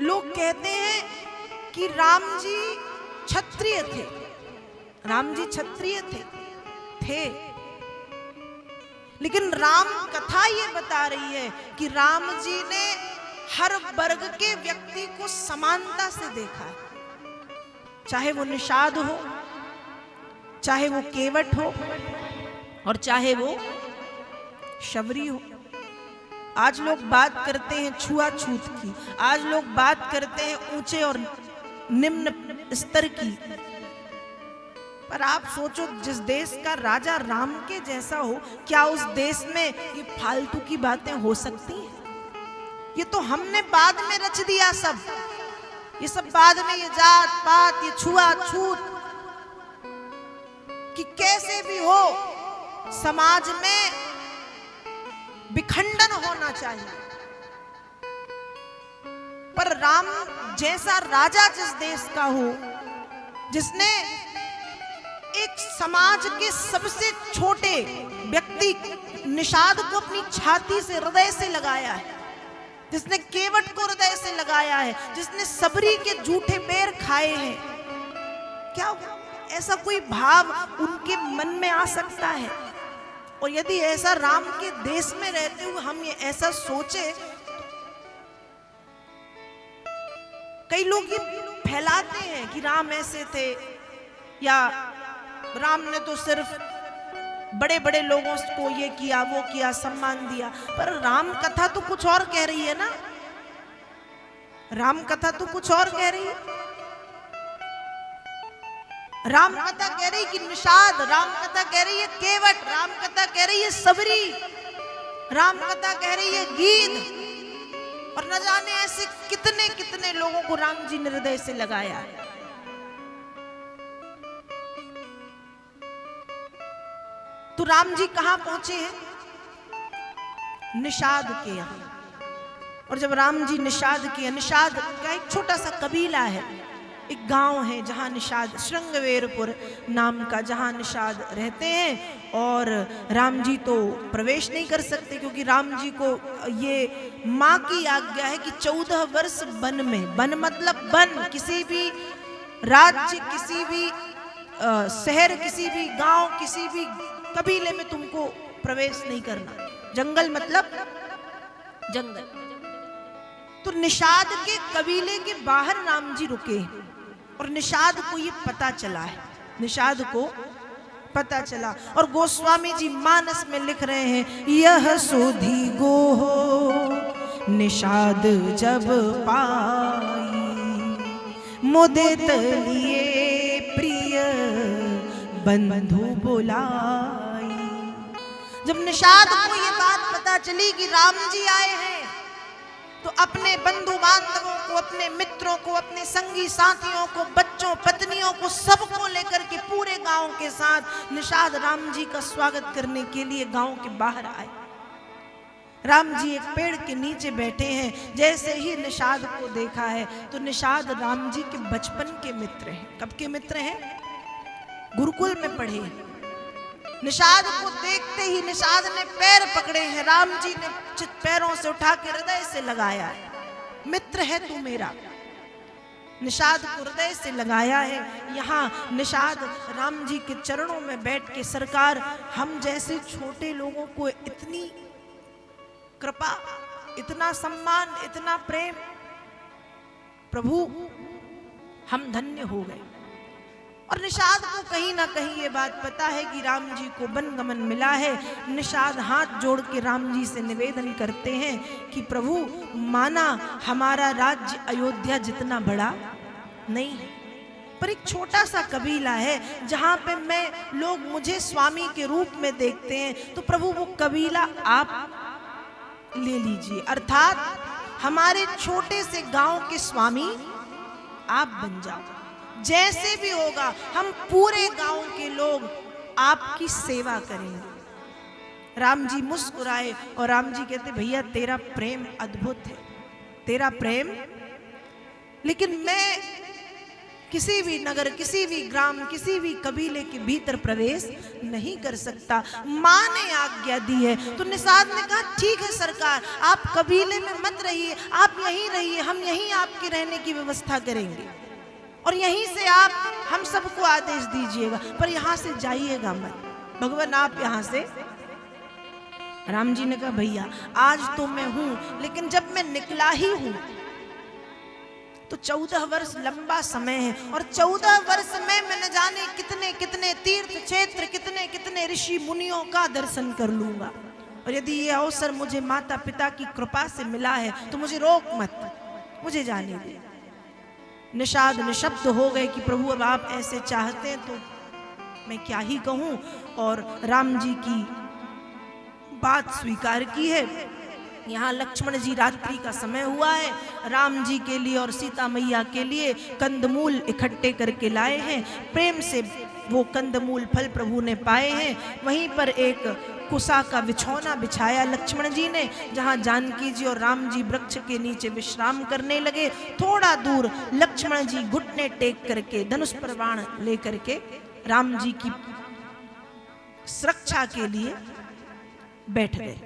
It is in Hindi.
लोग कहते हैं कि राम जी क्षत्रिय थे, राम जी क्षत्रिय थे। लेकिन राम कथा ये बता रही है कि राम जी ने हर वर्ग के व्यक्ति को समानता से देखा है, चाहे वो निषाद हो, चाहे वो केवट हो, और चाहे वो शबरी हो। आज लोग बात करते हैं छुआछूत की, आज लोग बात करते हैं ऊंचे और निम्न स्तर की, पर आप सोचो जिस देश का राजा राम के जैसा हो, क्या उस देश में ये फालतू की बातें हो सकती हैं? ये तो हमने बाद में रच दिया सब, ये सब बाद में, ये जात पात, ये छुआछूत, कि कैसे भी हो समाज में विखंडन होना चाहिए। पर राम जैसा राजा जिस देश का हो, जिसने एक समाज के सबसे छोटे व्यक्ति निषाद को अपनी छाती से, हृदय से लगाया है, जिसने केवट को हृदय से लगाया है, जिसने सबरी के जूठे पैर खाए हैं, क्या ऐसा कोई भाव उनके मन में आ सकता है? और यदि ऐसा राम के देश में रहते हुए हम ये ऐसा सोचे, कई लोग ये फैलाते हैं कि राम ऐसे थे, या राम ने तो सिर्फ बड़े बड़े लोगों को ये किया, वो किया, सम्मान दिया। पर राम कथा तो कुछ और कह रही है ना, राम कथा तो कुछ और कह रही है। राम कथा कह रही कि निषाद, राम कथा कह रही है केवट, राम कथा कह रही है सबरी, राम कथा कह रही है गीध, और न जाने ऐसे कितने कितने लोगों को राम जी ने हृदय से लगाया। तो राम जी कहां पहुंचे हैं? निषाद के यहां। और जब राम जी निषाद के, निषाद का एक छोटा सा कबीला है, एक गांव है जहां निषाद, श्रृंगवेरपुर नाम का, जहां निषाद रहते हैं। और राम जी तो प्रवेश नहीं कर सकते, क्योंकि राम जी को ये माँ की आज्ञा है कि 14 वर्ष वन में, वन मतलब वन, किसी भी राज्य, किसी भी शहर, किसी भी गांव, किसी भी कबीले में तुमको प्रवेश नहीं करना। जंगल मतलब जंगल। तो निषाद के कबीले के बाहर राम जी रुके, और निषाद को ये पता चला है, निषाद को पता चला। और गोस्वामी जी मानस में लिख रहे हैं, यह सोधी गो निषाद जब पाई, मुदित लिए प्रिय बंधु बुलाई। जब निषाद को ये बात पता चली कि राम जी आए हैं, तो अपने बंधु बांधवों को, अपने मित्रों को, अपने संगी साथियों को, बच्चों पत्नियों को, सबको लेकर के पूरे गांव के साथ निषाद राम जी का स्वागत करने के लिए गांव के बाहर आए। राम जी एक पेड़ के नीचे बैठे हैं। जैसे ही निषाद को देखा है, तो निषाद राम जी के बचपन के मित्र हैं। कब के मित्र हैं? गुरुकुल में पढ़े हैं। निषाद को देखते ही निषाद ने पैर पकड़े हैं, राम जी ने पैरों से उठा के हृदय से लगाया है, मित्र है तू मेरा। निषाद को हृदय से लगाया है। यहाँ निषाद राम जी के चरणों में बैठ के, सरकार हम जैसे छोटे लोगों को इतनी कृपा, इतना सम्मान, इतना प्रेम, प्रभु हम धन्य हो गए। और निषाद को कहीं ना कहीं ये बात पता है कि राम जी को वनगमन मिला है। निषाद हाथ जोड़ के राम जी से निवेदन करते हैं कि प्रभु माना हमारा राज्य अयोध्या जितना बड़ा नहीं है, पर एक छोटा सा कबीला है जहाँ पे मैं, लोग मुझे स्वामी के रूप में देखते हैं, तो प्रभु वो कबीला आप ले लीजिए, अर्थात हमारे छोटे से गांव के स्वामी आप बन जाओ। जैसे भी होगा हम पूरे गांव के लोग आपकी सेवा करेंगे। राम जी मुस्कुराए और राम जी कहते, भैया तेरा प्रेम अद्भुत है, तेरा प्रेम, लेकिन मैं किसी भी नगर, किसी भी ग्राम, किसी भी कबीले के भीतर प्रवेश नहीं कर सकता। माँ ने आज्ञा दी है। तो निषाद ने कहा ठीक है सरकार, आप कबीले में मत रहिए, आप यहीं रहिए, हम यहीं आपके रहने की व्यवस्था करेंगे और यहीं से आप हम सबको आदेश दीजिएगा, पर यहां से जाइएगा मत। भगवान आप यहां से। राम जी ने कहा भैया आज तो मैं हूं, लेकिन जब मैं निकला ही हूं तो 14 वर्ष लंबा समय है, और 14 वर्ष में मैं न जाने कितने कितने तीर्थ क्षेत्र, कितने कितने ऋषि मुनियों का दर्शन कर लूंगा, और यदि ये अवसर मुझे माता पिता की कृपा से मिला है तो मुझे रोक मत, मुझे जाने दे। निषाद निशब्द हो गए कि प्रभु अब आप ऐसे चाहते हैं तो मैं क्या ही कहूं, और राम जी की बात स्वीकार की है। यहाँ लक्ष्मण जी रात्रि का समय हुआ है, राम जी के लिए और सीता मैया के लिए कंदमूल इकट्ठे करके लाए हैं। प्रेम से वो कंदमूल फल प्रभु ने पाए हैं। वहीं पर एक कुसा का बिछौना बिछाया लक्ष्मण जी ने, जहाँ जानकी जी और राम जी वृक्ष के नीचे विश्राम करने लगे। थोड़ा दूर लक्ष्मण जी घुटने टेक करके धनुष पर बाण लेकर के राम जी की सुरक्षा के लिए बैठ गए।